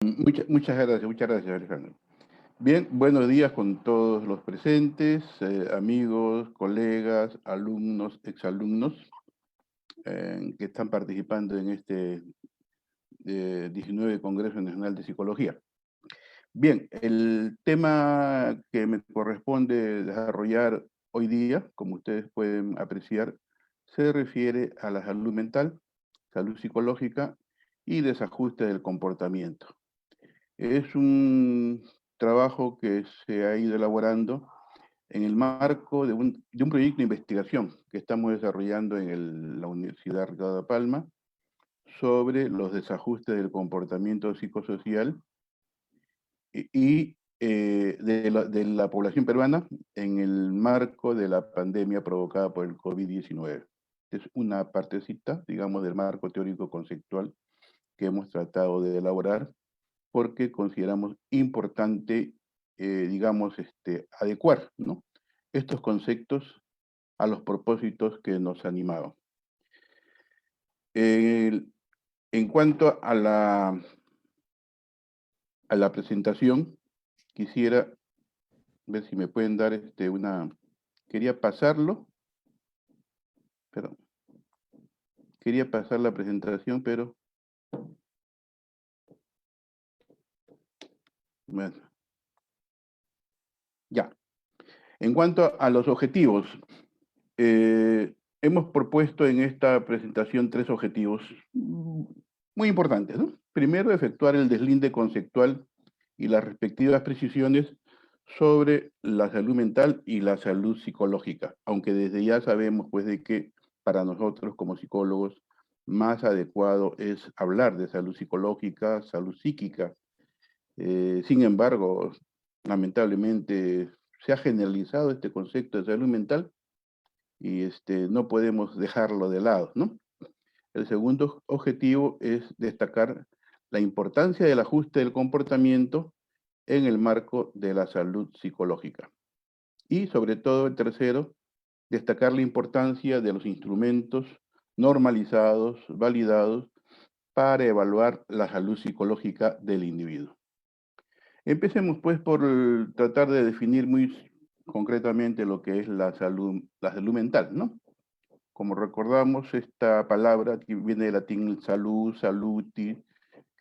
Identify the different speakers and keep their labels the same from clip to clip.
Speaker 1: Muchas gracias, Alejandro. Bien, buenos días con todos los presentes, amigos, colegas, alumnos, exalumnos que están participando en este 19 Congreso Nacional de Psicología. Bien, el tema que me corresponde desarrollar hoy día, como ustedes pueden apreciar, se refiere a la salud mental, salud psicológica y desajuste del comportamiento. Es un trabajo que se ha ido elaborando en el marco de un proyecto de investigación que estamos desarrollando en la Universidad Ricardo de Palma sobre los desajustes del comportamiento psicosocial de la población peruana en el marco de la pandemia provocada por el COVID-19. Es una partecita, digamos, del marco teórico conceptual que hemos tratado de elaborar porque consideramos importante, digamos, adecuar, ¿no?, estos conceptos a los propósitos que nos animaban. En cuanto a la presentación, quisiera ver si me pueden dar quería pasarlo, pero quería pasar la presentación, pero bueno, ya. En cuanto a los objetivos, hemos propuesto en esta presentación 3 objetivos muy importantes, ¿no? Primero, efectuar el deslinde conceptual y las respectivas precisiones sobre la salud mental y la salud psicológica, aunque desde ya sabemos, pues, de que para nosotros como psicólogos más adecuado es hablar de salud psicológica, salud psíquica. Sin embargo, lamentablemente se ha generalizado este concepto de salud mental y no podemos dejarlo de lado, ¿no? El segundo objetivo es destacar la importancia del ajuste del comportamiento en el marco de la salud psicológica. Y sobre todo el tercero, destacar la importancia de los instrumentos normalizados, validados, para evaluar la salud psicológica del individuo. Empecemos pues por tratar de definir muy concretamente lo que es la salud mental, ¿no? Como recordamos, esta palabra que viene del latín salud, saluti,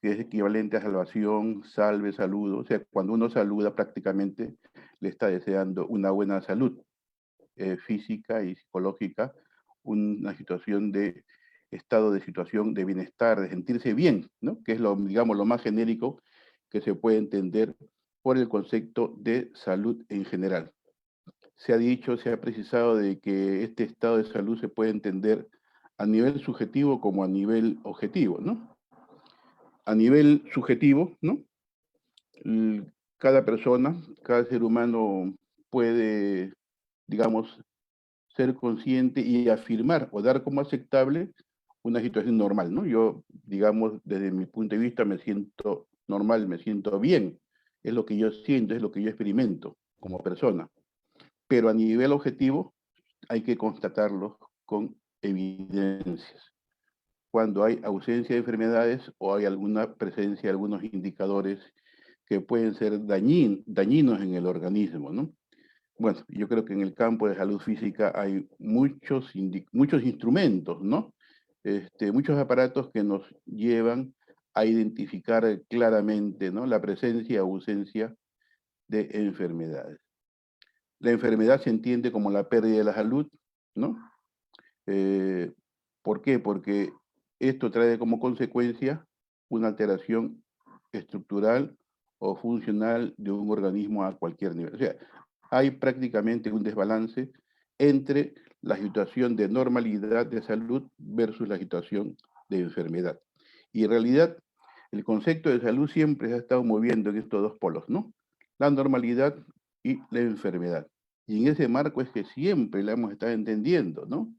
Speaker 1: que es equivalente a salvación, salve, saludo. O sea, cuando uno saluda prácticamente le está deseando una buena salud física y psicológica, una estado de situación de bienestar, de sentirse bien, ¿no? Que es digamos, lo más genérico que se puede entender por el concepto de salud en general. Se ha dicho, se ha precisado de que este estado de salud se puede entender a nivel subjetivo como a nivel objetivo, ¿no? A nivel subjetivo, ¿no? Cada persona, cada ser humano puede, digamos, ser consciente y afirmar o dar como aceptable una situación normal, ¿no? Yo, digamos, desde mi punto de vista me siento normal, me siento bien. Es lo que yo siento, es lo que yo experimento como persona. Pero a nivel objetivo hay que constatarlo con evidencias. Cuando hay ausencia de enfermedades o hay alguna presencia de algunos indicadores que pueden ser dañinos en el organismo, ¿no? Bueno, yo creo que en el campo de salud física hay muchos instrumentos, ¿no? Muchos aparatos que nos llevan a identificar claramente, ¿no?, la presencia o ausencia de enfermedades. La enfermedad se entiende como la pérdida de la salud, ¿no? Eh, ¿Por qué? Porque esto trae como consecuencia una alteración estructural o funcional de un organismo a cualquier nivel. O sea, hay prácticamente un desbalance entre la situación de normalidad de salud versus la situación de enfermedad. Y en realidad, el concepto de salud siempre se ha estado moviendo en estos dos polos, ¿no? La normalidad y la enfermedad. Y en ese marco es que siempre la hemos estado entendiendo, ¿no?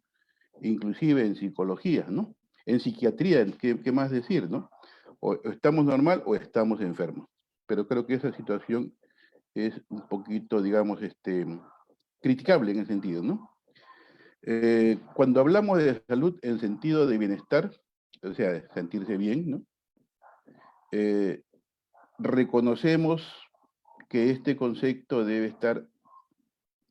Speaker 1: Inclusive en psicología, ¿no? En psiquiatría, ¿qué más decir, no? O estamos normal o estamos enfermos. Pero creo que esa situación es un poquito, digamos, criticable en ese sentido, ¿no? Cuando hablamos de salud en sentido de bienestar, o sea, de sentirse bien, ¿no? reconocemos que este concepto debe estar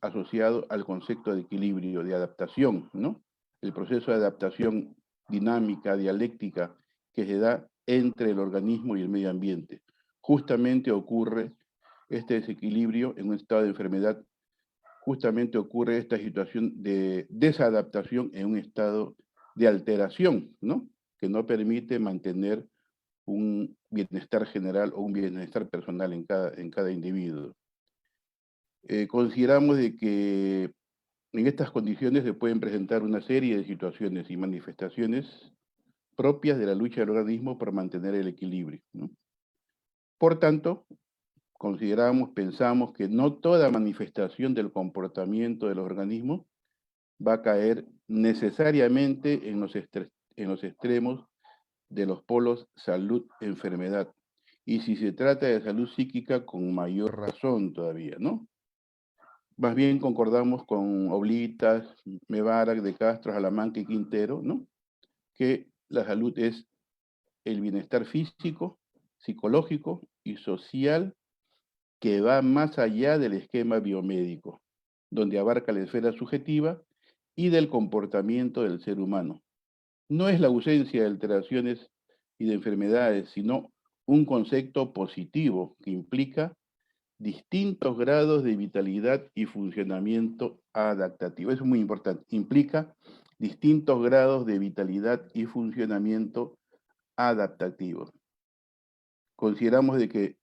Speaker 1: asociado al concepto de equilibrio, de adaptación, ¿no? El proceso de adaptación dinámica, dialéctica, que se da entre el organismo y el medio ambiente. Justamente ocurre este desequilibrio en un estado de enfermedad, justamente ocurre esta situación de desadaptación en un estado de alteración, ¿no? Que no permite mantener un bienestar general o un bienestar personal en cada individuo. Consideramos de que en estas condiciones se pueden presentar una serie de situaciones y manifestaciones propias de la lucha del organismo por mantener el equilibrio, ¿no? Por tanto, consideramos, pensamos que no toda manifestación del comportamiento de los organismos va a caer necesariamente en los extremos de los polos salud-enfermedad. Y si se trata de salud psíquica, con mayor razón todavía, ¿no? Más bien concordamos con Oblitas, Mebarak, De Castro, Salamanca y Quintero, ¿no? Que la salud es el bienestar físico, psicológico y social que va más allá del esquema biomédico, donde abarca la esfera subjetiva y del comportamiento del ser humano. No es la ausencia de alteraciones y de enfermedades, sino un concepto positivo que implica distintos grados de vitalidad y funcionamiento adaptativo. Eso es muy importante. Implica distintos grados de vitalidad y funcionamiento adaptativo. Consideramos de que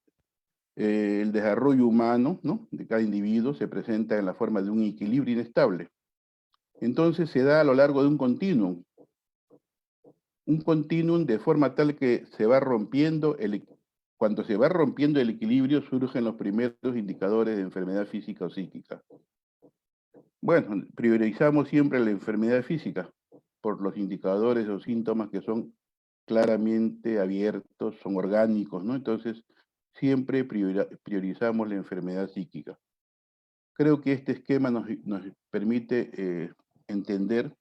Speaker 1: el desarrollo humano, ¿no?, de cada individuo se presenta en la forma de un equilibrio inestable. Entonces se da a lo largo de un continuum de forma tal que se va rompiendo cuando se va rompiendo el equilibrio surgen los primeros indicadores de enfermedad física o psíquica. Bueno, priorizamos siempre la enfermedad física por los indicadores o síntomas que son claramente abiertos, son orgánicos, ¿no? Entonces, siempre priorizamos la enfermedad psíquica. Creo que este esquema nos permite entender,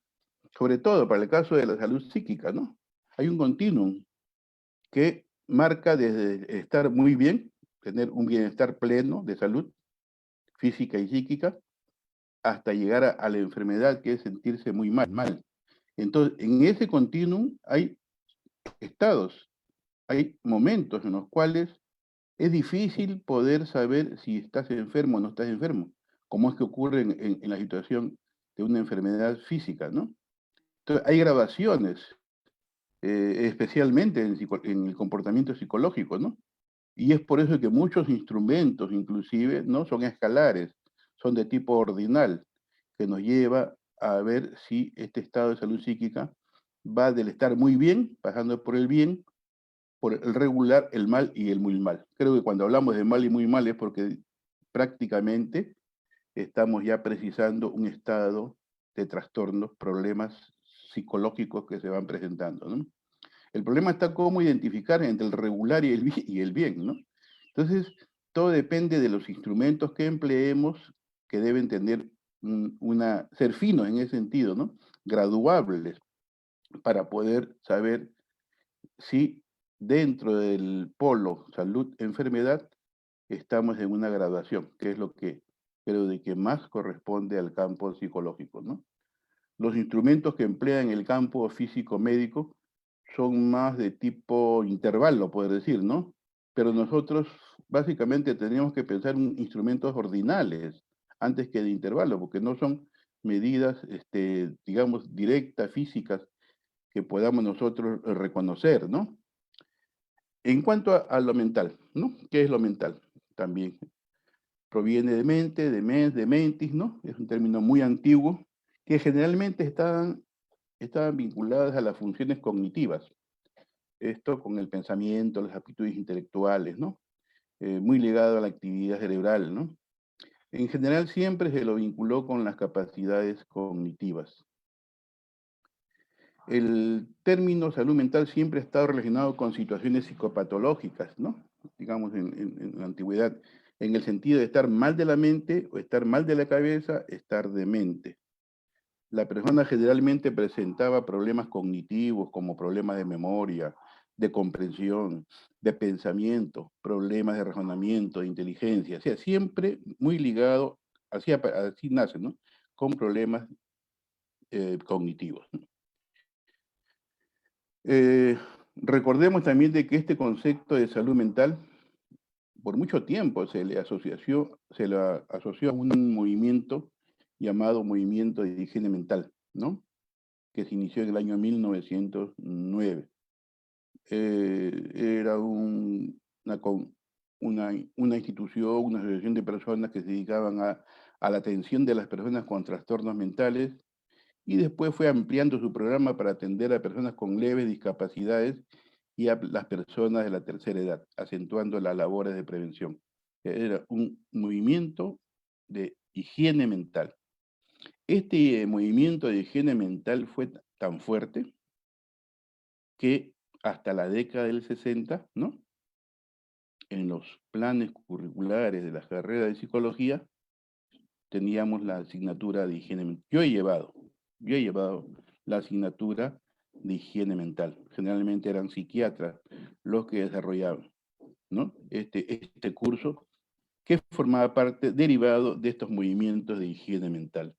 Speaker 1: sobre todo para el caso de la salud psíquica, ¿no? Hay un continuum que marca desde estar muy bien, tener un bienestar pleno de salud física y psíquica, hasta llegar a la enfermedad, que es sentirse muy mal. Entonces, en ese continuum hay estados, hay momentos en los cuales es difícil poder saber si estás enfermo o no estás enfermo, como es que ocurre en la situación de una enfermedad física, ¿no? Entonces, hay grabaciones, especialmente en el comportamiento psicológico, ¿no? Y es por eso que muchos instrumentos, inclusive, no son escalares, son de tipo ordinal, que nos lleva a ver si este estado de salud psíquica va del estar muy bien, pasando por el bien, por el regular, el mal y el muy mal. Creo que cuando hablamos de mal y muy mal es porque prácticamente estamos ya precisando un estado de trastornos, problemas psicológicos que se van presentando, ¿no? El problema está cómo identificar entre el regular y el bien, ¿no? Entonces, todo depende de los instrumentos que empleemos, que deben tener ser finos en ese sentido, ¿no? Graduables, para poder saber si dentro del polo salud-enfermedad estamos en una graduación, que es lo que creo de que más corresponde al campo psicológico, ¿no? Los instrumentos que emplean el campo físico-médico son más de tipo intervalo, poder decir, ¿no? Pero nosotros básicamente tenemos que pensar en instrumentos ordinales antes que de intervalo, porque no son medidas, digamos, directas, físicas, que podamos nosotros reconocer, ¿no? En cuanto a lo mental, ¿no? ¿Qué es lo mental? También proviene de mente, de mens, de mentis, ¿no? Es un término muy antiguo que generalmente estaban vinculadas a las funciones cognitivas. Esto con el pensamiento, las aptitudes intelectuales, ¿no? Muy ligado a la actividad cerebral, ¿no? En general siempre se lo vinculó con las capacidades cognitivas. El término salud mental siempre ha estado relacionado con situaciones psicopatológicas, ¿no? Digamos, en la antigüedad, en el sentido de estar mal de la mente o estar mal de la cabeza, estar demente. La persona generalmente presentaba problemas cognitivos como problemas de memoria, de comprensión, de pensamiento, problemas de razonamiento, de inteligencia, o sea, siempre muy ligado, así nace, ¿no? Con problemas cognitivos. Eh, Recordemos también de que este concepto de salud mental, por mucho tiempo se le asoció a un movimiento llamado Movimiento de Higiene Mental, ¿no? Que se inició en el año 1909. Era una institución, una asociación de personas que se dedicaban a la atención de las personas con trastornos mentales y después fue ampliando su programa para atender a personas con leves discapacidades y a las personas de la tercera edad, acentuando las labores de prevención. Era un movimiento de higiene mental. Este movimiento de higiene mental fue tan fuerte que hasta la década del 60, ¿no? En los planes curriculares de la carrera de psicología, teníamos la asignatura de higiene mental. Yo he llevado la asignatura de higiene mental. Generalmente eran psiquiatras los que desarrollaban, ¿no? Este curso que formaba parte derivado de estos movimientos de higiene mental.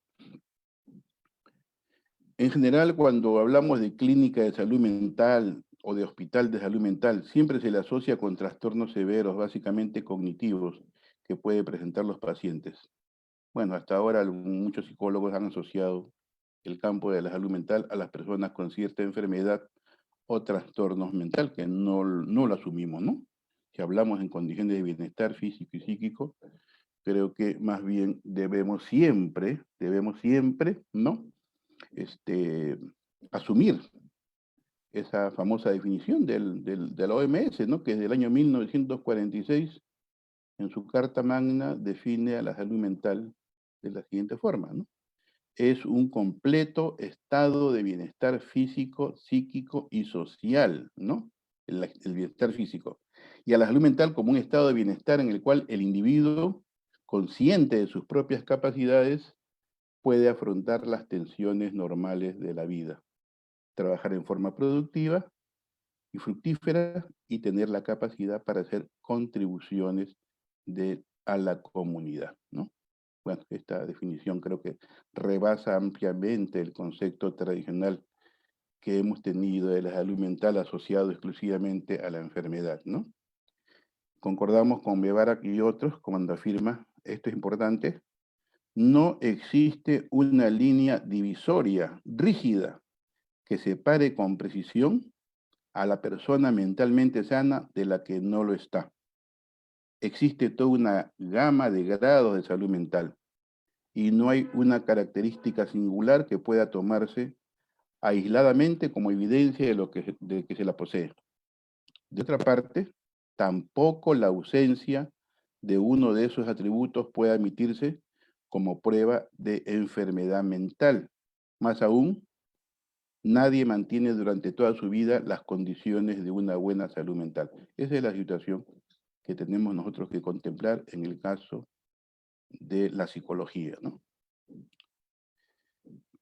Speaker 1: En general, cuando hablamos de clínica de salud mental o de hospital de salud mental, siempre se le asocia con trastornos severos, básicamente cognitivos, que pueden presentar los pacientes. Bueno, hasta ahora muchos psicólogos han asociado el campo de la salud mental a las personas con cierta enfermedad o trastornos mental, que no lo asumimos, ¿no? Si hablamos en condiciones de bienestar físico y psíquico, creo que más bien debemos siempre, ¿no? Este, asumir esa famosa definición de la OMS, ¿no? Que desde el año 1946, en su Carta Magna, define a la salud mental de la siguiente forma, ¿no? Es un completo estado de bienestar físico, psíquico y social, ¿no? El bienestar físico. Y a la salud mental como un estado de bienestar en el cual el individuo, consciente de sus propias capacidades, puede afrontar las tensiones normales de la vida, trabajar en forma productiva y fructífera y tener la capacidad para hacer contribuciones a la comunidad, ¿no? Bueno, esta definición creo que rebasa ampliamente el concepto tradicional que hemos tenido de la salud mental asociado exclusivamente a la enfermedad, ¿no? Concordamos con Bevarak y otros cuando afirma, esto es importante, no existe una línea divisoria rígida que separe con precisión a la persona mentalmente sana de la que no lo está. Existe toda una gama de grados de salud mental y no hay una característica singular que pueda tomarse aisladamente como evidencia de que se la posee. De otra parte, tampoco la ausencia de uno de esos atributos puede admitirse como prueba de enfermedad mental. Más aún, nadie mantiene durante toda su vida las condiciones de una buena salud mental. Esa es la situación que tenemos nosotros que contemplar en el caso de la psicología, ¿no?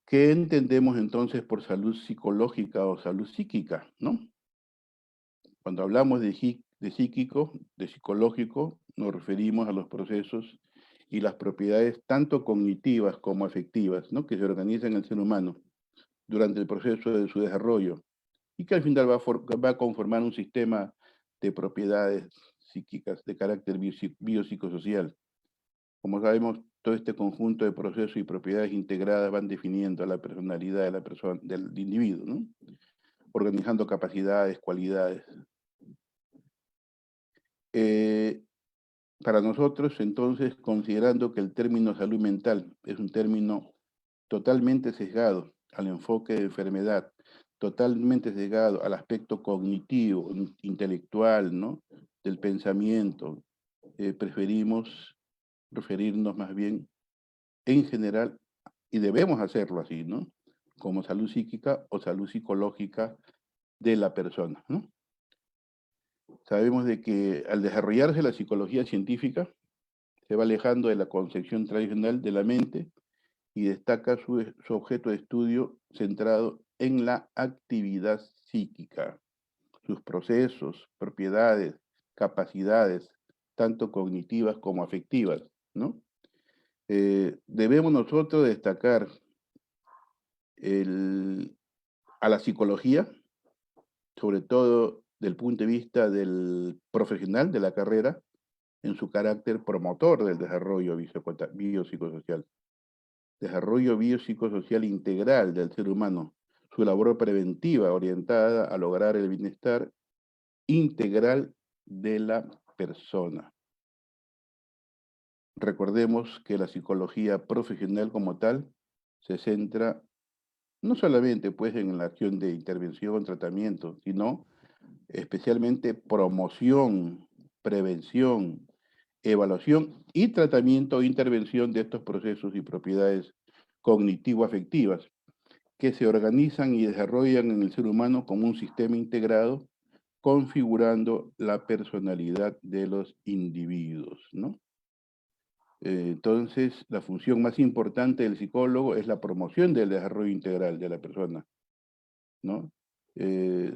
Speaker 1: ¿Qué entendemos entonces por salud psicológica o salud psíquica, no? Cuando hablamos de psíquico, de psicológico, nos referimos a los procesos y las propiedades tanto cognitivas como afectivas, ¿no? Que se organizan en el ser humano durante el proceso de su desarrollo y que al final va a conformar un sistema de propiedades psíquicas de carácter biopsicosocial. Como sabemos, todo este conjunto de procesos y propiedades integradas van definiendo a la personalidad de la persona, del individuo, ¿no? Organizando capacidades, cualidades. Eh, para nosotros, entonces, considerando que el término salud mental es un término totalmente sesgado al enfoque de enfermedad, totalmente sesgado al aspecto cognitivo, intelectual, ¿no? Del pensamiento, preferimos referirnos más bien en general, y debemos hacerlo así, ¿no? Como salud psíquica o salud psicológica de la persona, ¿no? Sabemos de que al desarrollarse la psicología científica, se va alejando de la concepción tradicional de la mente y destaca su objeto de estudio centrado en la actividad psíquica. sus procesos, propiedades, capacidades, tanto cognitivas como afectivas, ¿no? Debemos nosotros destacar a la psicología, sobre todo del punto de vista del profesional de la carrera, en su carácter promotor del desarrollo biopsicosocial. Desarrollo biopsicosocial integral del ser humano, su labor preventiva orientada a lograr el bienestar integral de la persona. Recordemos que la psicología profesional como tal se centra no solamente pues en la acción de intervención, tratamiento, sino especialmente promoción, prevención, evaluación y tratamiento o intervención de estos procesos y propiedades cognitivo-afectivas que se organizan y desarrollan en el ser humano como un sistema integrado, configurando la personalidad de los individuos, ¿no? Entonces, la función más importante del psicólogo es la promoción del desarrollo integral de la persona, ¿no?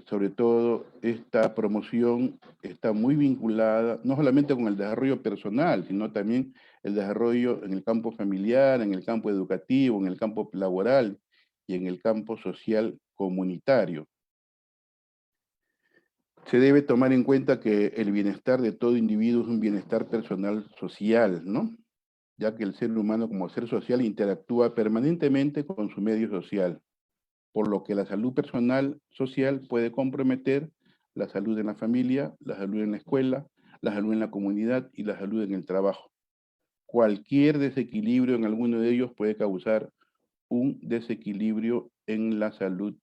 Speaker 1: Sobre todo, esta promoción está muy vinculada no solamente con el desarrollo personal, sino también el desarrollo en el campo familiar, en el campo educativo, en el campo laboral y en el campo social comunitario. Se debe tomar en cuenta que el bienestar de todo individuo es un bienestar personal social, ¿no? Ya que el ser humano como ser social interactúa permanentemente con su medio social, por lo que la salud personal social puede comprometer la salud en la familia, la salud en la escuela, la salud en la comunidad y la salud en el trabajo. Cualquier desequilibrio en alguno de ellos puede causar un desequilibrio en la salud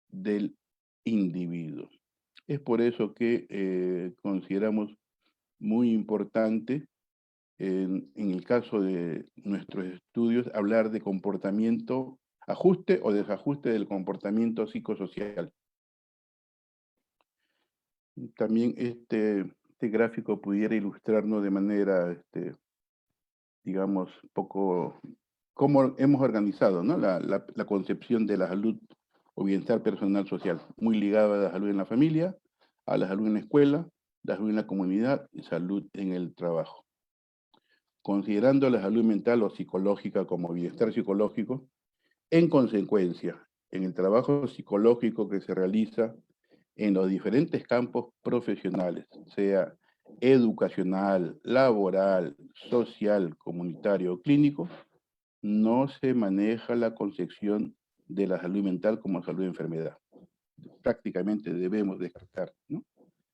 Speaker 1: del individuo. Es por eso que consideramos muy importante en el caso de nuestros estudios, hablar de comportamiento, ajuste o desajuste del comportamiento psicosocial. También este gráfico pudiera ilustrarnos de manera, digamos, poco, cómo hemos organizado, ¿no? La concepción de la salud o bienestar personal social, muy ligada a la salud en la familia, a la salud en la escuela, la salud en la comunidad y salud en el trabajo. Considerando la salud mental o psicológica como bienestar psicológico, en consecuencia, en el trabajo psicológico que se realiza en los diferentes campos profesionales, sea educacional, laboral, social, comunitario o clínico, no se maneja la concepción de la salud mental como salud de enfermedad. Prácticamente debemos descartar, ¿no?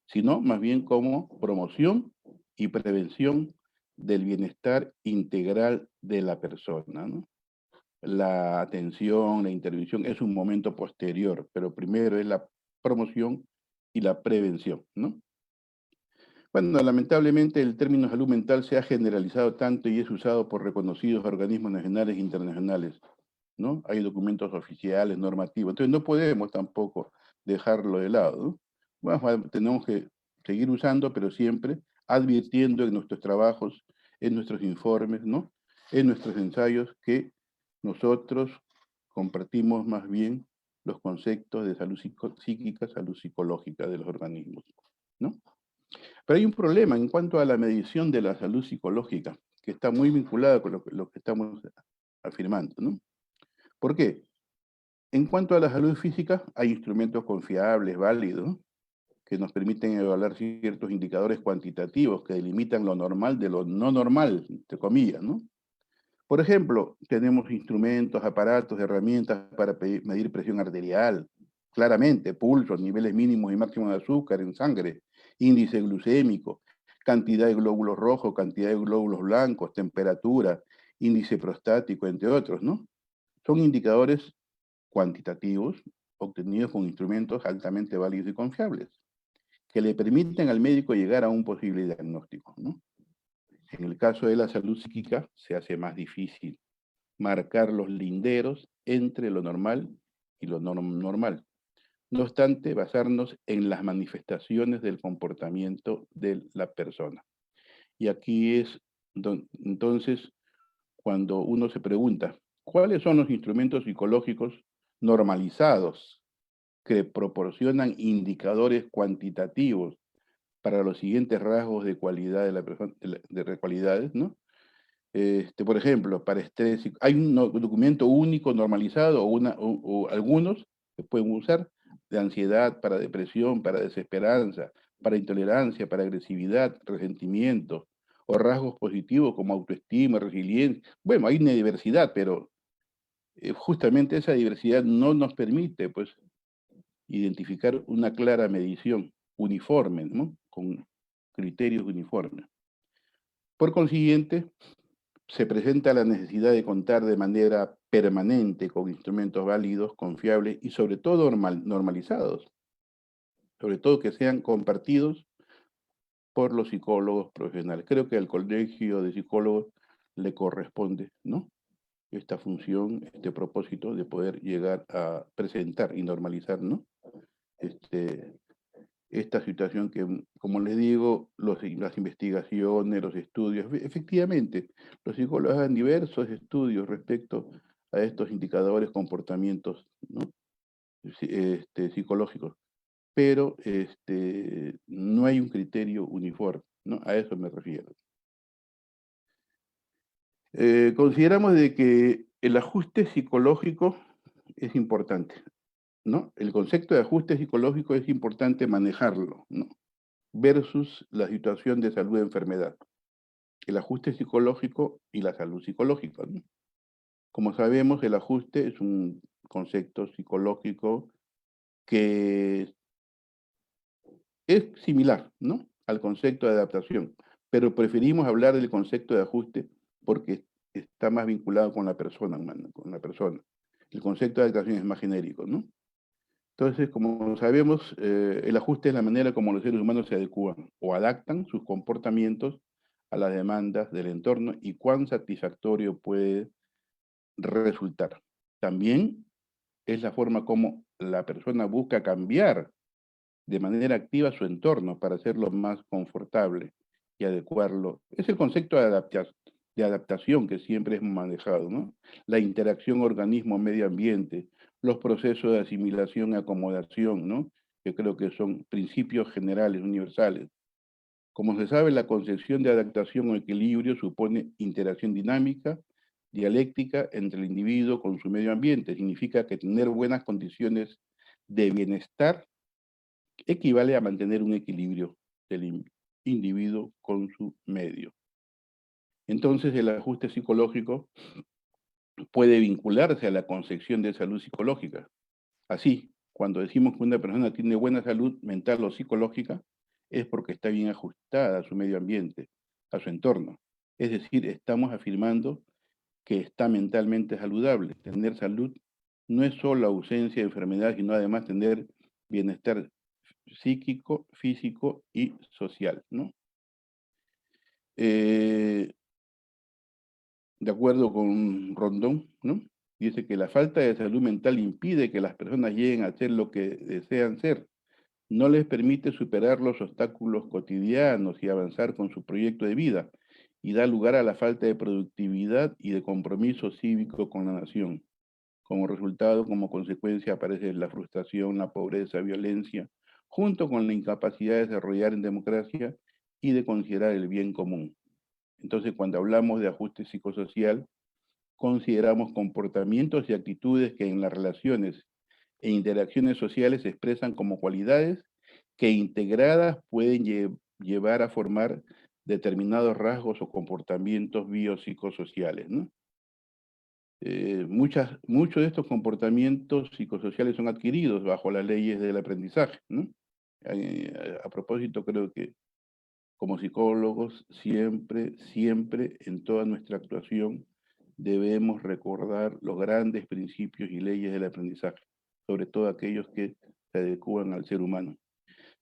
Speaker 1: Sino más bien como promoción y prevención del bienestar integral de la persona, ¿no? La atención, la intervención es un momento posterior, pero primero es la promoción y la prevención, ¿no? Bueno, lamentablemente el término salud mental se ha generalizado tanto y es usado por reconocidos organismos nacionales e internacionales, ¿no? Hay documentos oficiales, normativos, entonces no podemos tampoco dejarlo de lado, ¿no? Bueno, tenemos que seguir usando, pero siempre advirtiendo en nuestros trabajos, en nuestros informes, ¿no? En nuestros ensayos que nosotros compartimos más bien los conceptos de salud psíquica, salud psicológica de los organismos, ¿no? Pero hay un problema en cuanto a la medición de la salud psicológica, que está muy vinculada con lo que estamos afirmando, ¿no? ¿Por qué? En cuanto a la salud física, hay instrumentos confiables, válidos, que nos permiten evaluar ciertos indicadores cuantitativos que delimitan lo normal de lo no normal, entre comillas, ¿no? Por ejemplo, tenemos instrumentos, aparatos, herramientas para medir presión arterial, claramente, pulso, niveles mínimos y máximos de azúcar en sangre, índice glucémico, cantidad de glóbulos rojos, cantidad de glóbulos blancos, temperatura, índice prostático, entre otros, ¿no? Son indicadores cuantitativos obtenidos con instrumentos altamente válidos y confiables, que le permiten al médico llegar a un posible diagnóstico, ¿no? En el caso de la salud psíquica se hace más difícil marcar los linderos entre lo normal y lo no normal. No obstante, basarnos en las manifestaciones del comportamiento de la persona. Y aquí es entonces cuando uno se pregunta, ¿cuáles son los instrumentos psicológicos normalizados que proporcionan indicadores cuantitativos para los siguientes rasgos de cualidad de la persona, de cualidades, ¿no? Por ejemplo, para estrés, hay un documento único normalizado o algunos que pueden usar de ansiedad, para depresión, para desesperanza, para intolerancia, para agresividad, resentimiento, o rasgos positivos como autoestima, resiliencia. Bueno, hay una diversidad, pero justamente esa diversidad no nos permite, pues, identificar una clara medición uniforme, ¿no? Con criterios uniformes. Por consiguiente, se presenta la necesidad de contar de manera permanente con instrumentos válidos, confiables y sobre todo normalizados, sobre todo que sean compartidos por los psicólogos profesionales. Creo que al colegio de psicólogos le corresponde, ¿no? Esta función, este propósito de poder llegar a presentar y normalizar, ¿no? Este, esta situación que, como les digo, las investigaciones, los estudios, efectivamente, los psicólogos hacen diversos estudios respecto a estos indicadores, comportamientos, ¿no? Psicológicos, pero no hay un criterio uniforme, ¿no? A eso me refiero. Consideramos de que el ajuste psicológico es importante, ¿no? El concepto de ajuste psicológico es importante manejarlo, ¿no? Versus la situación de salud de enfermedad, el ajuste psicológico y la salud psicológica, ¿no? Como sabemos, el ajuste es un concepto psicológico que es similar, ¿no?, al concepto de adaptación, pero preferimos hablar del concepto de ajuste porque está más vinculado con la persona humana, con la persona. El concepto de adaptación es más genérico, ¿no? Entonces, como sabemos, el ajuste es la manera como los seres humanos se adecúan o adaptan sus comportamientos a las demandas del entorno y cuán satisfactorio puede resultar. También es la forma como la persona busca cambiar de manera activa su entorno para hacerlo más confortable y adecuarlo. Es el concepto de adaptación que siempre hemos manejado, ¿no? La interacción organismo-medio ambiente, los procesos de asimilación y acomodación, ¿no? Que creo que son principios generales, universales. Como se sabe, la concepción de adaptación o equilibrio supone interacción dinámica, dialéctica entre el individuo con su medio ambiente. Significa que tener buenas condiciones de bienestar equivale a mantener un equilibrio del individuo con su medio. Entonces, el ajuste psicológico puede vincularse a la concepción de salud psicológica. Así, cuando decimos que una persona tiene buena salud mental o psicológica, es porque está bien ajustada a su medio ambiente, a su entorno. Es decir, estamos afirmando que está mentalmente saludable. Tener salud no es solo ausencia de enfermedad, sino además tener bienestar psíquico, físico y social, ¿no? Eh, de acuerdo con Rondón, ¿no? Dice que la falta de salud mental impide que las personas lleguen a ser lo que desean ser. No les permite superar los obstáculos cotidianos y avanzar con su proyecto de vida, y da lugar a la falta de productividad y de compromiso cívico con la nación. Como resultado, como consecuencia, aparece la frustración, la pobreza, violencia, junto con la incapacidad de desarrollar en democracia y de considerar el bien común. Entonces, cuando hablamos de ajuste psicosocial, consideramos comportamientos y actitudes que en las relaciones e interacciones sociales se expresan como cualidades que integradas pueden llevar a formar determinados rasgos o comportamientos biopsicosociales, ¿no? Muchos de estos comportamientos psicosociales son adquiridos bajo las leyes del aprendizaje, ¿no? A propósito, creo que como psicólogos siempre en toda nuestra actuación debemos recordar los grandes principios y leyes del aprendizaje, sobre todo aquellos que se adecúan al ser humano.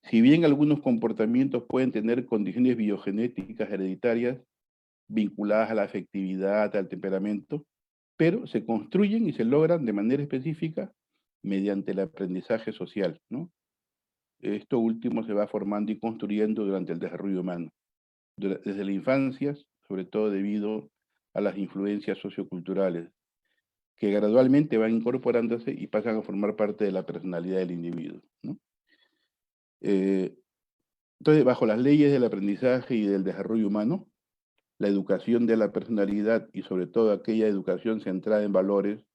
Speaker 1: Si bien algunos comportamientos pueden tener condiciones biogenéticas hereditarias vinculadas a la afectividad, al temperamento, pero se construyen y se logran de manera específica mediante el aprendizaje social, ¿no? Esto último se va formando y construyendo durante el desarrollo humano, desde la infancia, sobre todo debido a las influencias socioculturales. que gradualmente van incorporándose y pasan a formar parte de la personalidad del individuo, ¿no? Entonces, bajo las leyes del aprendizaje y del desarrollo humano, la educación de la personalidad y sobre todo aquella educación centrada en valores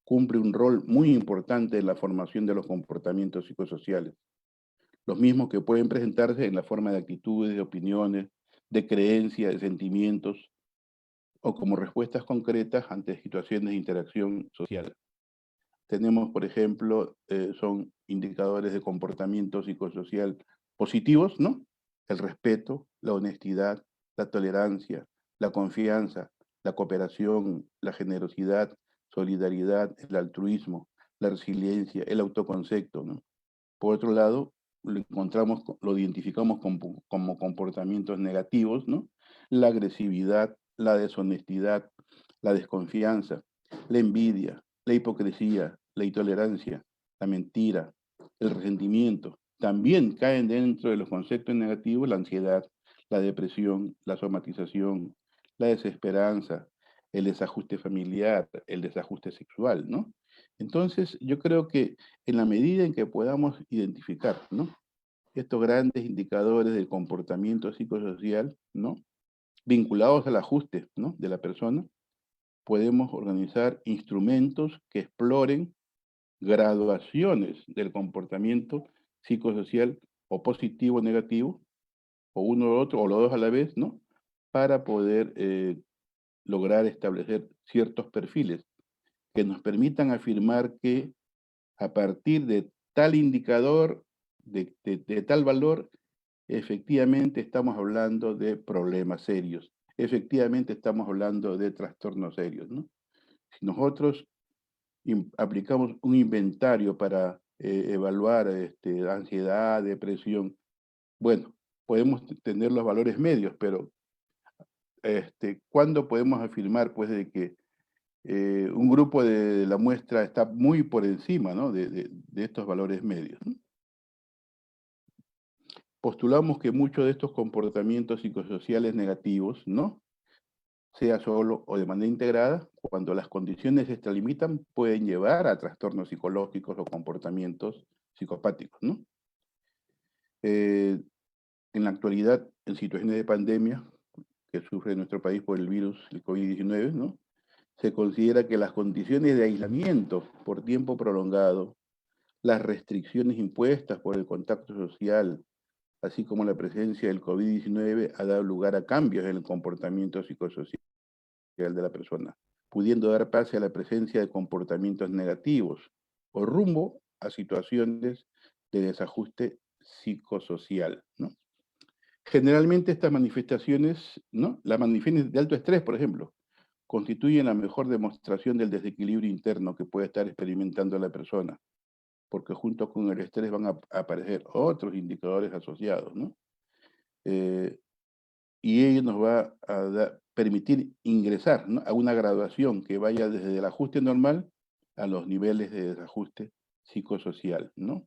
Speaker 1: cumple un rol muy importante en la formación de los comportamientos psicosociales, los mismos que pueden presentarse en la forma de actitudes, de opiniones, de creencias, de sentimientos o como respuestas concretas ante situaciones de interacción social. Tenemos, por ejemplo, son indicadores de comportamiento psicosocial positivos, ¿no? El respeto, la honestidad, la tolerancia, la confianza, la cooperación, la generosidad, solidaridad, el altruismo, la resiliencia, el autoconcepto, ¿no? Por otro lado, lo identificamos como comportamientos negativos, ¿no? La agresividad, la deshonestidad, la desconfianza, la envidia, la hipocresía, la intolerancia, la mentira, el resentimiento. También caen dentro de los conceptos negativos la ansiedad, la depresión, la somatización, la desesperanza, el desajuste familiar, el desajuste sexual, ¿no? Entonces, yo creo que en la medida en que podamos identificar, ¿no?, estos grandes indicadores del comportamiento psicosocial, ¿no?, vinculados al ajuste, ¿no?, de la persona, podemos organizar instrumentos que exploren graduaciones del comportamiento psicosocial o positivo o negativo, o uno o otro, o los dos a la vez, ¿no?, para poder lograr establecer ciertos perfiles que nos permitan afirmar que a partir de tal indicador, de tal valor, efectivamente estamos hablando de problemas serios, efectivamente estamos hablando de trastornos serios, ¿no? Si nosotros aplicamos un inventario para evaluar ansiedad, depresión, bueno, podemos tener los valores medios, pero ¿cuándo podemos afirmar, pues, de que un grupo de la muestra está muy por encima, ¿no?, de estos valores medios, ¿no? Postulamos que muchos de estos comportamientos psicosociales negativos, ¿no?, sea solo o de manera integrada, cuando las condiciones se extralimitan, pueden llevar a trastornos psicológicos o comportamientos psicopáticos, ¿no? En la actualidad, en situaciones de pandemia que sufre nuestro país por el virus, el COVID-19, ¿no?, se considera que las condiciones de aislamiento por tiempo prolongado, las restricciones impuestas por el contacto social, así como la presencia del COVID-19, ha dado lugar a cambios en el comportamiento psicosocial de la persona, pudiendo dar pase a la presencia de comportamientos negativos o rumbo a situaciones de desajuste psicosocial, ¿no? Generalmente estas manifestaciones, ¿no?, las manifestaciones de alto estrés, por ejemplo, constituyen la mejor demostración del desequilibrio interno que puede estar experimentando la persona, porque junto con el estrés van a aparecer otros indicadores asociados, ¿no? Y ello nos va a permitir ingresar, ¿no?, a una graduación que vaya desde el ajuste normal a los niveles de desajuste psicosocial, ¿no?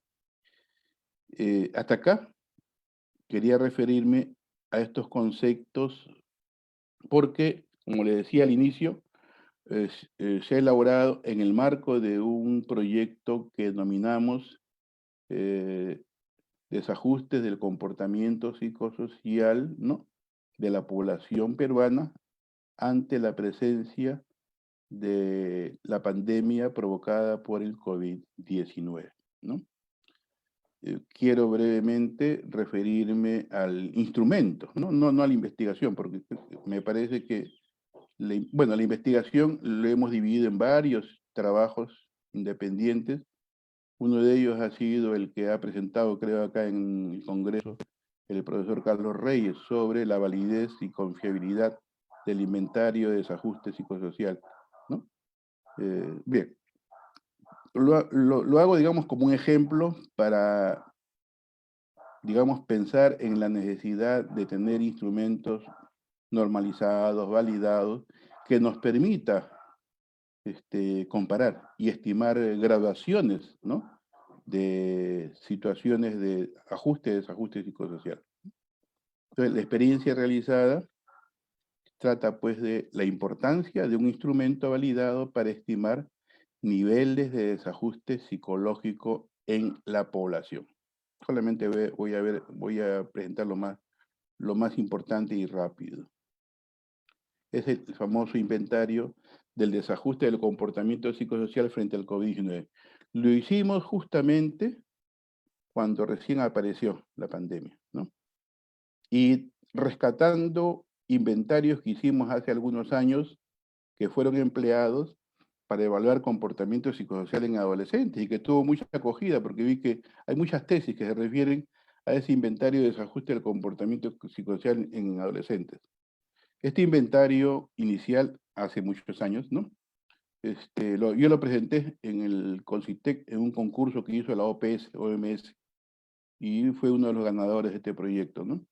Speaker 1: Hasta acá quería referirme a estos conceptos porque, como le decía al inicio, se ha elaborado en el marco de un proyecto que denominamos eh, desajustes del comportamiento psicosocial, ¿no?, de la población peruana ante la presencia de la pandemia provocada por el COVID-19, ¿no? Quiero brevemente referirme al instrumento, ¿no? No a la investigación, porque me parece que, bueno, la investigación lo hemos dividido en varios trabajos independientes. Uno de ellos ha sido el que ha presentado, creo, acá en el Congreso, el profesor Carlos Reyes, sobre la validez y confiabilidad del inventario de desajuste psicosocial, ¿no? Bien, lo hago, digamos, como un ejemplo para, digamos, pensar en la necesidad de tener instrumentos normalizados, validados, que nos permita comparar y estimar graduaciones, ¿no?, de situaciones de ajuste, desajuste psicosocial. Entonces, la experiencia realizada trata, pues, de la importancia de un instrumento validado para estimar niveles de desajuste psicológico en la población. Solamente voy a presentar lo más importante y rápido. Es el famoso inventario del desajuste del comportamiento psicosocial frente al COVID-19. Lo hicimos justamente cuando recién apareció la pandemia, ¿no? Y rescatando inventarios que hicimos hace algunos años que fueron empleados para evaluar comportamiento psicosocial en adolescentes y que tuvo mucha acogida porque vi que hay muchas tesis que se refieren a ese inventario de desajuste del comportamiento psicosocial en adolescentes. Este inventario inicial hace muchos años, ¿no? Yo lo presenté en el Concitec en un concurso que hizo la OMS, y fue uno de los ganadores de este proyecto, ¿no?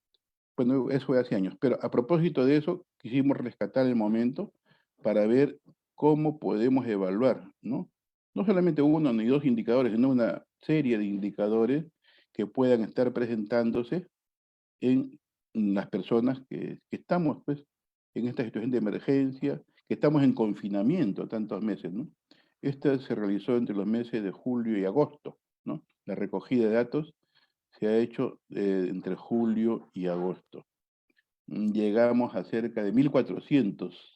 Speaker 1: Bueno, eso fue hace años, pero a propósito de eso, quisimos rescatar el momento para ver cómo podemos evaluar, ¿no? No solamente uno ni dos indicadores, sino una serie de indicadores que puedan estar presentándose en las personas que estamos, pues, en esta situación de emergencia, que estamos en confinamiento tantos meses, ¿no? Esta se realizó entre los meses de julio y agosto, ¿no? La recogida de datos se ha hecho entre julio y agosto. Llegamos a cerca de 1.400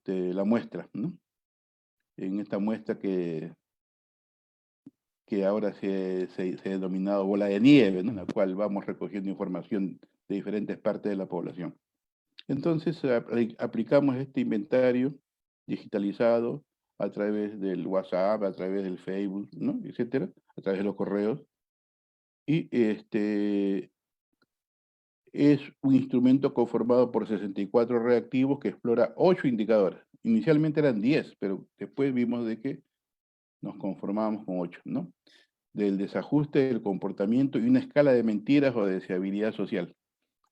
Speaker 1: la muestra, ¿no? En esta muestra que ahora se ha denominado bola de nieve, ¿no? En la cual vamos recogiendo información de diferentes partes de la población. Entonces aplicamos este inventario digitalizado a través del WhatsApp, a través del Facebook, ¿no? Etcétera, a través de los correos. Y es un instrumento conformado por 64 reactivos que explora 8 indicadores. Inicialmente eran 10, pero después vimos de que nos conformábamos con 8, ¿no? Del desajuste del comportamiento y una escala de mentiras o de deseabilidad social.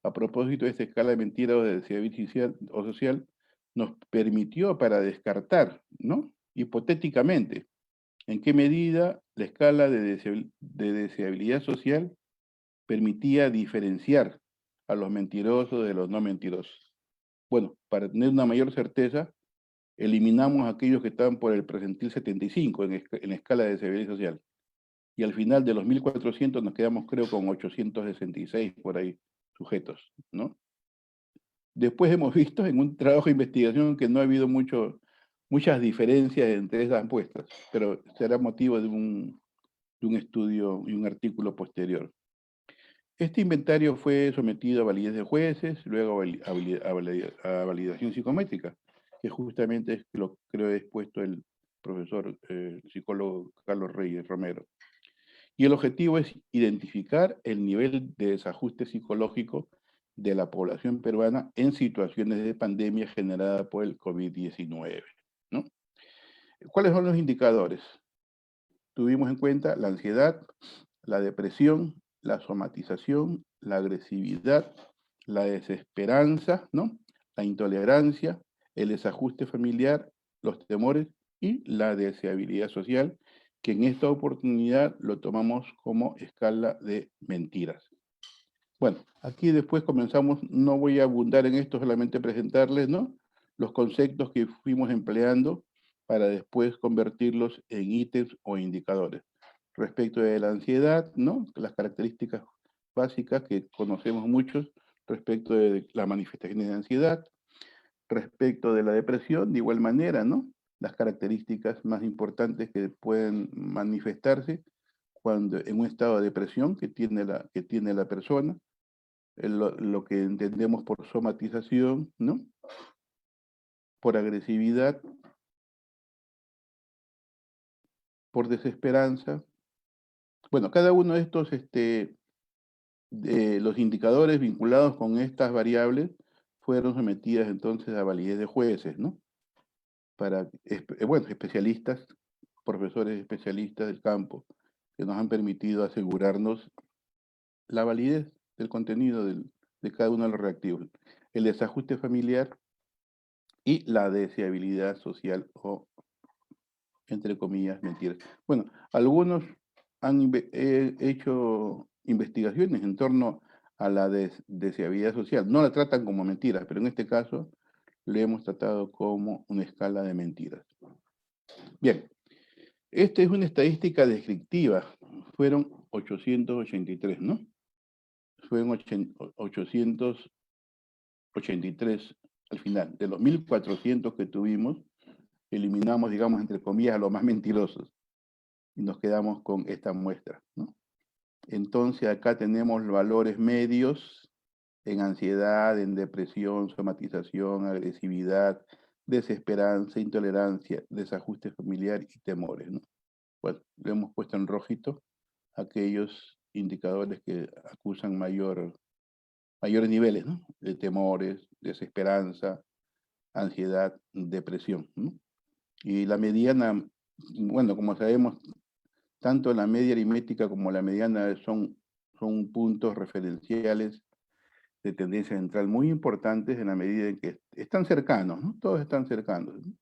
Speaker 1: A propósito de esta escala de mentiras o de deseabilidad social, nos permitió para descartar, ¿no? Hipotéticamente, en qué medida la escala de deseabilidad social permitía diferenciar a los mentirosos de los no mentirosos. Bueno, para tener una mayor certeza, eliminamos a aquellos que estaban por el presentil 75 en la escala de deseabilidad social. Y al final de los 1.400 nos quedamos, creo, con 866 por ahí sujetos, ¿no? Después hemos visto en un trabajo de investigación que no ha habido muchas diferencias entre esas muestras, pero será motivo de un estudio y un artículo posterior. Este inventario fue sometido a validez de jueces, luego a validación psicométrica, que justamente es lo que creo ha expuesto el profesor psicólogo Carlos Reyes Romero. Y el objetivo es identificar el nivel de desajuste psicológico de la población peruana en situaciones de pandemia generada por el COVID-19, ¿no? ¿Cuáles son los indicadores? Tuvimos en cuenta la ansiedad, la depresión, la somatización, la agresividad, la desesperanza, ¿no? La intolerancia, el desajuste familiar, los temores y la deseabilidad social, que en esta oportunidad lo tomamos como escala de mentiras. Bueno, aquí después comenzamos, no voy a abundar en esto, solamente presentarles, ¿no? Los conceptos que fuimos empleando para después convertirlos en ítems o indicadores. Respecto de la ansiedad, ¿no? Las características básicas que conocemos muchos respecto de las manifestaciones de ansiedad. Respecto de la depresión, de igual manera, ¿no? Las características más importantes que pueden manifestarse cuando en un estado de depresión que tiene la persona, lo que entendemos por somatización, ¿no? Por agresividad, por desesperanza. Bueno, cada uno de estos, de los indicadores vinculados con estas variables fueron sometidas entonces a validez de jueces, ¿no? Para, bueno, especialistas, profesores especialistas del campo, que nos han permitido asegurarnos la validez del contenido de cada uno de los reactivos. El desajuste familiar y la deseabilidad social o, entre comillas, mentiras. Bueno, algunos han hecho investigaciones en torno a la deseabilidad social. No la tratan como mentiras, pero en este caso le hemos tratado como una escala de mentiras. Bien, esta es una estadística descriptiva. Fueron 883, ¿no? Fueron 883 al final. De los 1400 que tuvimos, eliminamos, digamos, entre comillas, a los más mentirosos y nos quedamos con esta muestra, ¿no? Entonces acá tenemos valores medios en ansiedad, en depresión, somatización, agresividad, desesperanza, intolerancia, desajuste familiar y temores, ¿no? Bueno, le hemos puesto en rojito aquellos indicadores que acusan mayores niveles, ¿no? De temores, desesperanza, ansiedad, depresión, ¿no? Y la mediana, bueno, como sabemos, tanto la media aritmética como la mediana son puntos referenciales de tendencia central muy importantes en la medida en que están cercanos, ¿no? Todos están cercanos, ¿no?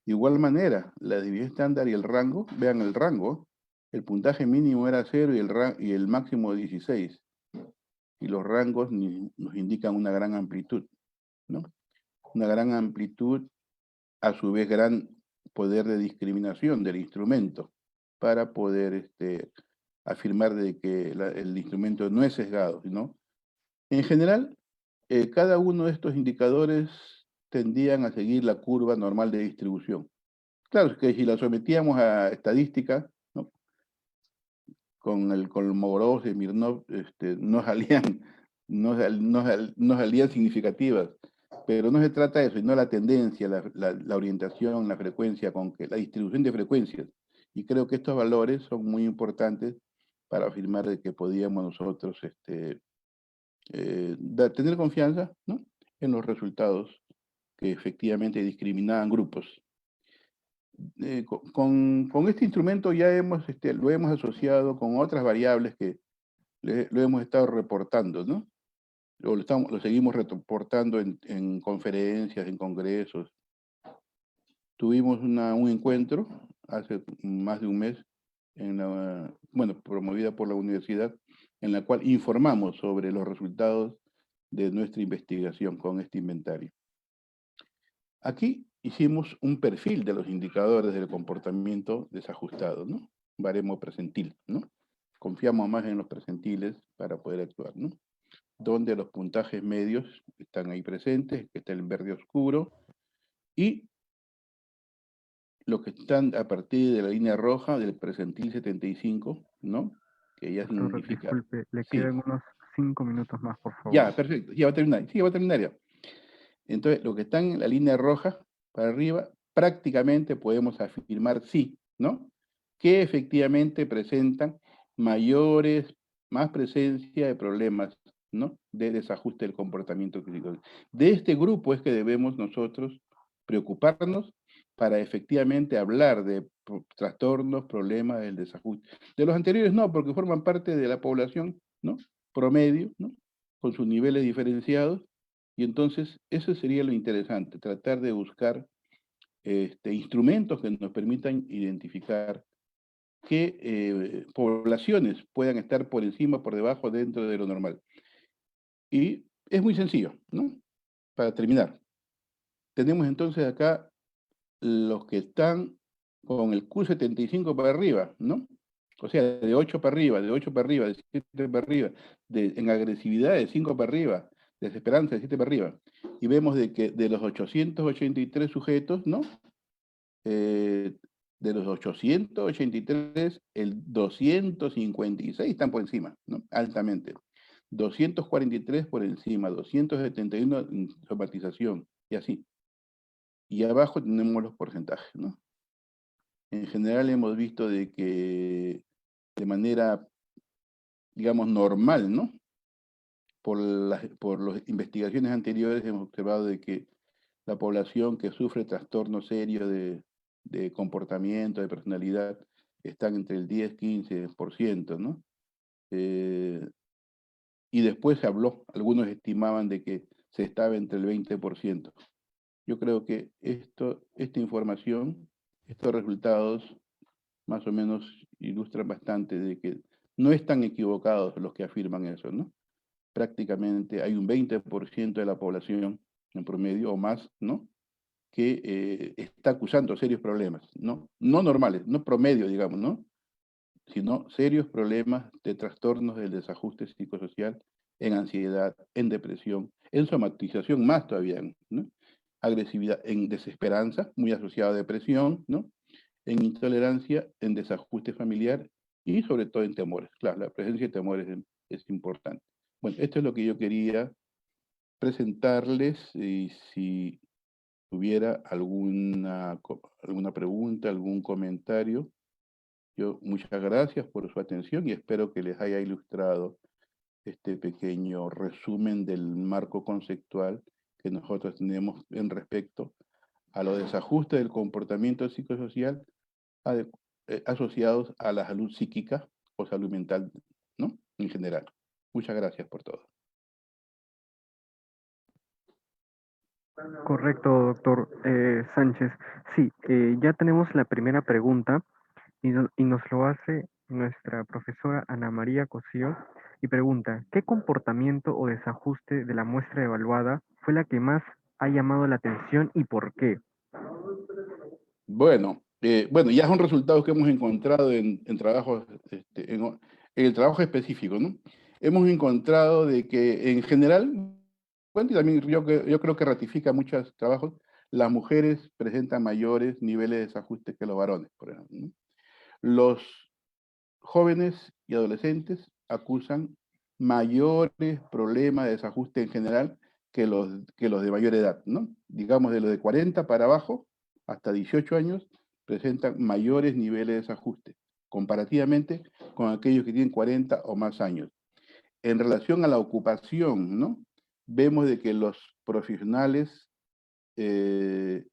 Speaker 1: Igual manera, la división estándar y el rango, vean el rango, el puntaje mínimo era 0 y el máximo 16, y los rangos nos indican una gran amplitud, ¿no? Una gran amplitud, a su vez gran poder de discriminación del instrumento para poder afirmar de que el instrumento no es sesgado, ¿no? En general, cada uno de estos indicadores tendían a seguir la curva normal de distribución. Claro, es que si la sometíamos a estadística, ¿no? Con el Kolmogorov y Smirnov, no salían, no salían significativas, pero no se trata de eso, sino la tendencia, la orientación, la frecuencia, la distribución de frecuencias. Y creo que estos valores son muy importantes para afirmar de que podíamos nosotros tener confianza, ¿no? En los resultados que efectivamente discriminaban grupos. Con este instrumento ya lo hemos asociado con otras variables que lo hemos estado reportando, ¿no? Lo seguimos reportando en conferencias, en congresos. Tuvimos un encuentro hace más de un mes, bueno, promovida por la universidad, en la cual informamos sobre los resultados de nuestra investigación con este inventario. Aquí hicimos un perfil de los indicadores del comportamiento desajustado, ¿no? Baremo presentil, ¿no? Confiamos más en los presentiles para poder actuar, ¿no? Donde los puntajes medios están ahí presentes, que está el verde oscuro, y los que están a partir de la línea roja del presentil 75, ¿no? Que ya
Speaker 2: Doctor,
Speaker 1: significa...
Speaker 2: disculpe, le
Speaker 1: Sí,
Speaker 2: quedan unos 5 minutos más, por favor.
Speaker 1: ya, perfecto, ya va a terminar, sí, ya va a terminar ya. Entonces, lo que están en la línea roja para arriba, prácticamente podemos afirmar sí, ¿no? Que efectivamente presentan más presencia de problemas, ¿no? De desajuste del comportamiento clínico. De este grupo es que debemos nosotros preocuparnos para efectivamente hablar de trastornos, problemas del desajuste. De los anteriores no, porque forman parte de la población, ¿no? Promedio, ¿no? Con sus niveles diferenciados, y entonces eso sería lo interesante, tratar de buscar instrumentos que nos permitan identificar qué poblaciones puedan estar por encima, por debajo, dentro de lo normal. Y es muy sencillo, ¿no? Para terminar, tenemos entonces acá los que están con el Q75 para arriba, ¿no? O sea, de 8 para arriba, de 8 para arriba, de 7 para arriba, en agresividad de 5 para arriba, desesperanza de 7 para arriba. Y vemos de que de los 883 sujetos, ¿no? De los 883, el 256 están por encima, ¿no? Altamente. 243 por encima, 271 en somatización, y así. Y abajo tenemos los porcentajes, ¿no? En general hemos visto de que de manera, digamos, normal, ¿no? Por las investigaciones anteriores hemos observado de que la población que sufre trastornos serios de comportamiento, de personalidad, están entre el 10-15%, ¿no? Y después se habló, algunos estimaban de que se estaba entre el 20%. Yo creo que esta información, estos resultados, más o menos ilustran bastante de que no están equivocados los que afirman eso, ¿no? Prácticamente hay un 20% de la población en promedio o más, ¿no? que está acusando serios problemas, ¿no? No normales, no promedio, digamos, ¿no? Sino serios problemas de trastornos del desajuste psicosocial, en ansiedad, en depresión, en somatización más todavía, ¿no? Agresividad, en desesperanza, muy asociada a depresión, ¿no? En intolerancia, en desajuste familiar y sobre todo en temores. Claro, la presencia de temores es importante. Bueno, esto es lo que yo quería presentarles y si tuviera alguna pregunta, algún comentario, yo muchas gracias por su atención y espero que les haya ilustrado este pequeño resumen del marco conceptual que nosotros tenemos en respecto a los desajustes del comportamiento psicosocial asociados a la salud psíquica o salud mental, ¿no? En general. Muchas gracias por todo.
Speaker 2: Correcto, doctor Sánchez. Sí, ya tenemos la primera pregunta y nos lo hace nuestra profesora Ana María Cosío y pregunta, ¿qué comportamiento o desajuste de la muestra evaluada fue la que más ha llamado la atención y por qué?
Speaker 1: Bueno, ya son resultados que hemos encontrado en trabajos, en el trabajo específico, ¿no? Hemos encontrado de que en general, bueno, y también yo creo que ratifica muchos trabajos, las mujeres presentan mayores niveles de desajuste que los varones, por ejemplo, ¿no? Los jóvenes y adolescentes acusan mayores problemas de desajuste en general que los de mayor edad, ¿no? Digamos, de los de 40 para abajo, hasta 18 años, presentan mayores niveles de desajuste, comparativamente con aquellos que tienen 40 o más años. En relación a la ocupación, ¿no? Vemos de que los profesionales que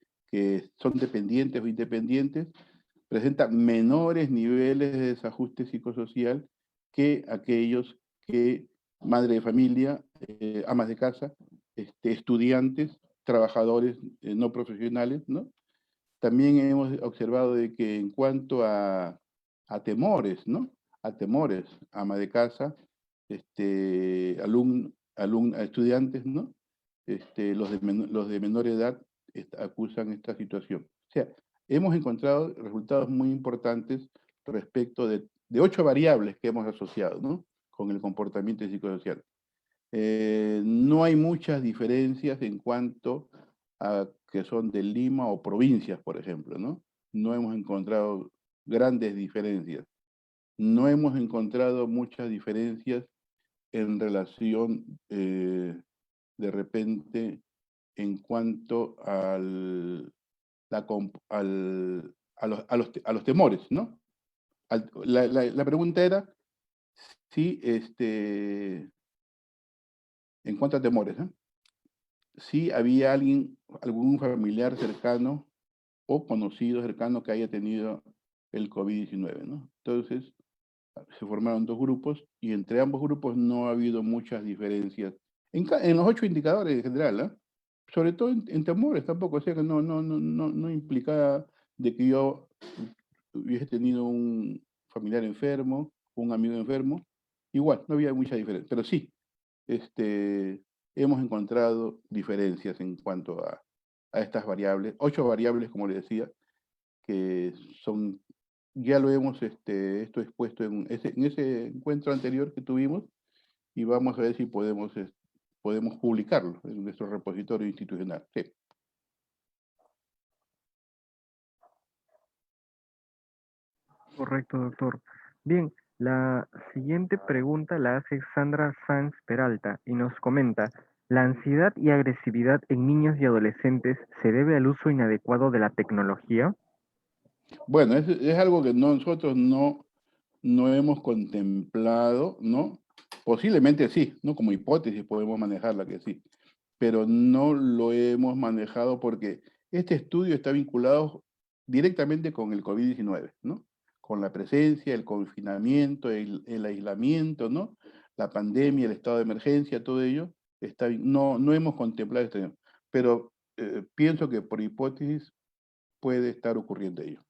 Speaker 1: son dependientes o independientes presentan menores niveles de desajuste psicosocial que aquellos que madre de familia, amas de casa, estudiantes, trabajadores no profesionales, ¿no? También hemos observado de que en cuanto a temores, ¿no? A temores, ama de casa, estudiantes, ¿no? Los de menor edad acusan esta situación. O sea, hemos encontrado resultados muy importantes respecto de 8 variables que hemos asociado, ¿no? Con el comportamiento psicosocial. No hay muchas diferencias en cuanto a que son de Lima o provincias, por ejemplo, ¿no? No hemos encontrado grandes diferencias. No hemos encontrado muchas diferencias en relación, de repente, en cuanto a los temores, ¿no? La pregunta era si, en cuanto a temores, ¿no? Si había algún familiar cercano o conocido cercano que haya tenido el COVID-19, ¿no? Entonces, se formaron 2 grupos y entre ambos grupos no ha habido muchas diferencias en los 8 indicadores en general, ¿ah? Sobre todo en temores tampoco, o sea que no implica de que yo hubiese tenido un familiar enfermo, un amigo enfermo, igual, no había mucha diferencia, pero sí, hemos encontrado diferencias en cuanto a estas variables, 8 variables, como le decía, que son, ya lo hemos esto expuesto en ese encuentro anterior que tuvimos, y vamos a ver si podemos publicarlo en nuestro repositorio institucional. Sí.
Speaker 2: Correcto, doctor. Bien, la siguiente pregunta la hace Sandra Sanz Peralta y nos comenta, ¿la ansiedad y agresividad en niños y adolescentes se debe al uso inadecuado de la tecnología?
Speaker 1: Bueno, es algo que nosotros no hemos contemplado, ¿no? Posiblemente sí, ¿no? Como hipótesis podemos manejarla que sí, pero no lo hemos manejado porque este estudio está vinculado directamente con el COVID-19, ¿no? Con la presencia, el confinamiento, el aislamiento, ¿no? La pandemia, el estado de emergencia, todo ello, no hemos contemplado esto, pero pienso que por hipótesis puede estar ocurriendo ello.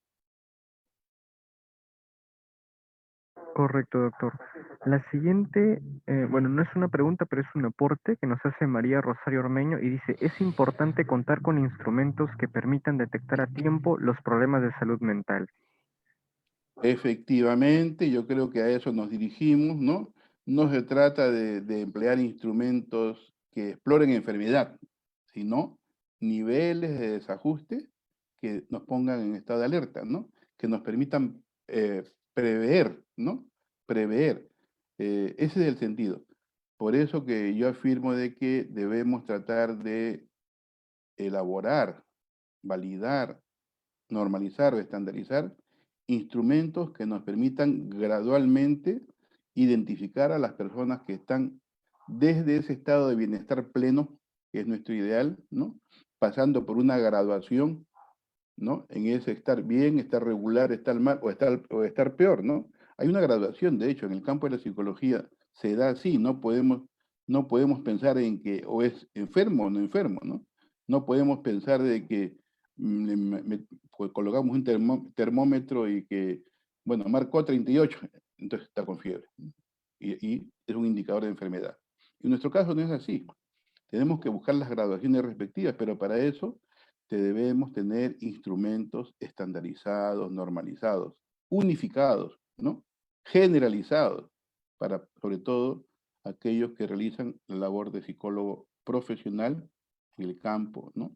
Speaker 2: Correcto, doctor. La siguiente, bueno, no es una pregunta, pero es un aporte que nos hace María Rosario Ormeño y dice, es importante contar con instrumentos que permitan detectar a tiempo los problemas de salud mental.
Speaker 1: Efectivamente, yo creo que a eso nos dirigimos, ¿no? No se trata de emplear instrumentos que exploren enfermedad, sino niveles de desajuste que nos pongan en estado de alerta, ¿no? Que nos permitan prever, ¿no? Prever. Ese es el sentido. Por eso que yo afirmo de que debemos tratar de elaborar, validar, normalizar o estandarizar instrumentos que nos permitan gradualmente identificar a las personas que están desde ese estado de bienestar pleno, que es nuestro ideal, ¿no? Pasando por una graduación, ¿no? En ese estar bien, estar regular, estar mal o estar peor, ¿no? Hay una graduación, de hecho, en el campo de la psicología se da así, no podemos pensar en que o es enfermo o no enfermo, ¿no? No podemos pensar de que pues, colocamos un termómetro y que, bueno, marcó 38, entonces está con fiebre, ¿no? Y es un indicador de enfermedad. En nuestro caso no es así. Tenemos que buscar las graduaciones respectivas, pero para eso debemos tener instrumentos estandarizados, normalizados, unificados, ¿no? Generalizados, para sobre todo aquellos que realizan la labor de psicólogo profesional en el campo, ¿no?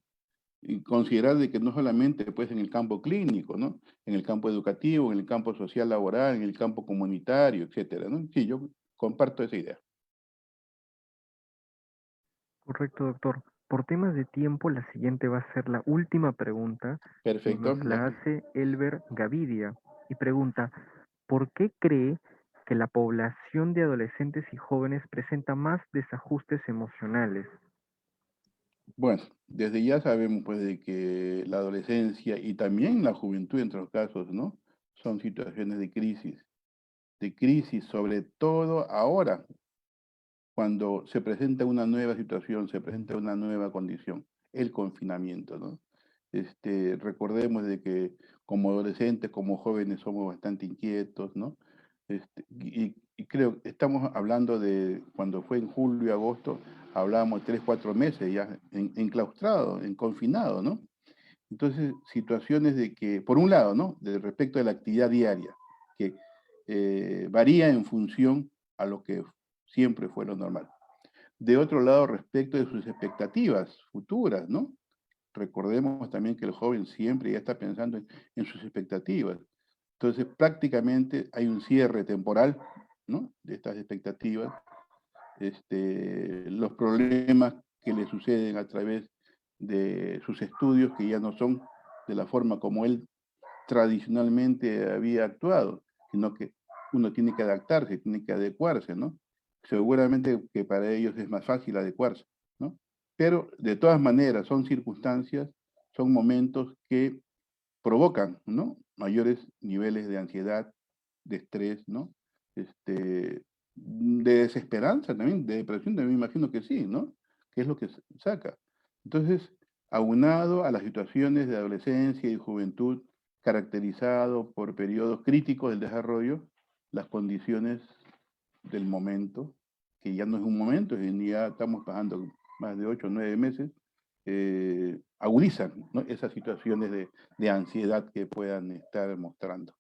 Speaker 1: Y considerar de que no solamente pues, en el campo clínico, ¿no? En el campo educativo, en el campo social laboral, en el campo comunitario, etcétera, ¿no? Sí, yo comparto esa idea.
Speaker 2: Correcto, doctor. Por temas de tiempo, la siguiente va a ser la última pregunta y
Speaker 1: Perfecto,
Speaker 2: nos la
Speaker 1: ¿no?
Speaker 2: hace Elber Gavidia y pregunta, ¿por qué cree que la población de adolescentes y jóvenes presenta más desajustes emocionales?
Speaker 1: Bueno, desde ya sabemos pues de que la adolescencia y también la juventud en otros casos, ¿no? Son situaciones de crisis sobre todo ahora, cuando se presenta una nueva situación, se presenta una nueva condición, el confinamiento, ¿no? Recordemos de que como adolescentes, como jóvenes somos bastante inquietos, ¿no? Y creo que estamos hablando de cuando fue en julio, agosto, hablábamos 3, 4 meses ya enclaustrado, en confinado, ¿no? Entonces, situaciones de que, por un lado, ¿no? De respecto de la actividad diaria, que varía en función a lo que siempre fue lo normal. De otro lado, respecto de sus expectativas futuras, ¿no? Recordemos también que el joven siempre ya está pensando en sus expectativas. Entonces, prácticamente hay un cierre temporal, ¿no? De estas expectativas, los problemas que le suceden a través de sus estudios, que ya no son de la forma como él tradicionalmente había actuado, sino que uno tiene que adaptarse, tiene que adecuarse, ¿no? Seguramente que para ellos es más fácil adecuarse, ¿no? Pero de todas maneras son circunstancias, son momentos que provocan, ¿no? Mayores niveles de ansiedad, de estrés, ¿no? De desesperanza también, de depresión también me imagino que sí, ¿no? Que es lo que saca. Entonces, aunado a las situaciones de adolescencia y juventud caracterizado por periodos críticos del desarrollo, las condiciones del momento, que ya no es un momento, ya estamos pasando más de 8 o 9 meses, agudizan, ¿no? Esas situaciones de ansiedad que puedan estar mostrando.